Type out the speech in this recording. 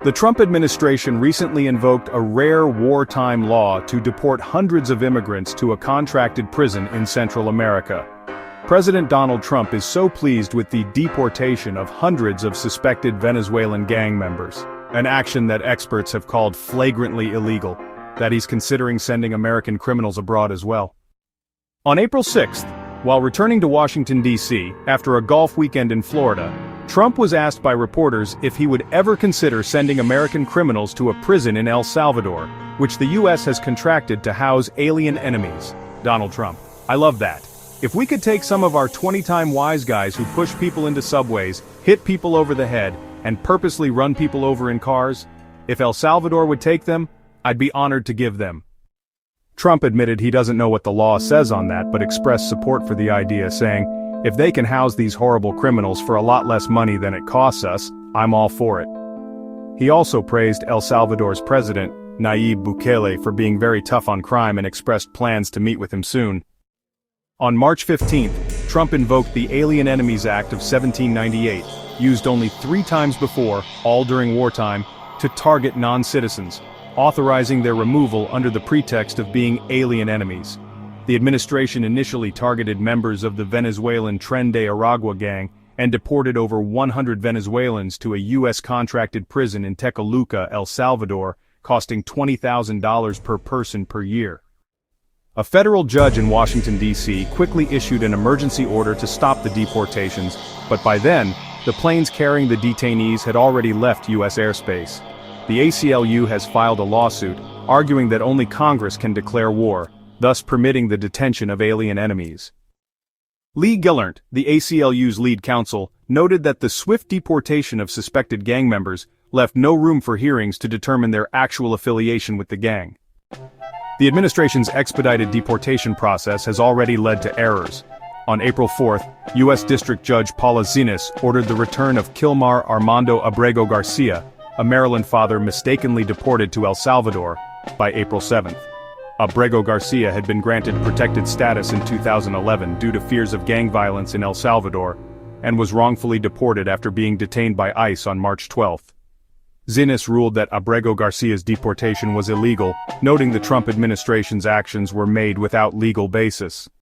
The Trump administration recently invoked a rare wartime law to deport hundreds of immigrants to a contracted prison in Central America. President Donald Trump is so pleased with the deportation of hundreds of suspected Venezuelan gang members, an action that experts have called flagrantly illegal, that he's considering sending American criminals abroad as well. On April 6th, while returning to Washington, D.C., after a golf weekend in Florida, Trump was asked by reporters if he would ever consider sending American criminals to a prison in El Salvador, which the U.S. has contracted to house alien enemies. Donald Trump: I love that. If we could take some of our 20-time wise guys who push people into subways, hit people over the head, and purposely run people over in cars, if El Salvador would take them, I'd be honored to give them. Trump admitted he doesn't know what the law says on that, but expressed support for the idea, saying, "If they can house these horrible criminals for a lot less money than it costs us, I'm all for it." He also praised El Salvador's president, Nayib Bukele, for being very tough on crime and expressed plans to meet with him soon. On March 15th, Trump invoked the Alien Enemies Act of 1798, used only 3 times before, all during wartime, to target non-citizens, authorizing their removal under the pretext of being alien enemies. The administration initially targeted members of the Venezuelan Tren de Aragua gang and deported over 100 Venezuelans to a U.S. contracted prison in Tecoluca, El Salvador, costing $20,000 per person per year. A federal judge in Washington, D.C. quickly issued an emergency order to stop the deportations, but by then, the planes carrying the detainees had already left U.S. airspace. The ACLU has filed a lawsuit, arguing that only Congress can declare war, thus permitting the detention of alien enemies. Lee Gillert, the ACLU's lead counsel, noted that the swift deportation of suspected gang members left no room for hearings to determine their actual affiliation with the gang. The administration's expedited deportation process has already led to errors. On April 4th, U.S. District Judge Paula Zinnes ordered the return of Kilmar Armando Abrego Garcia, a Maryland father mistakenly deported to El Salvador, by April 7th. Abrego Garcia had been granted protected status in 2011 due to fears of gang violence in El Salvador, and was wrongfully deported after being detained by ICE on March 12th. Zinnes ruled that Abrego Garcia's deportation was illegal, noting the Trump administration's actions were made without legal basis.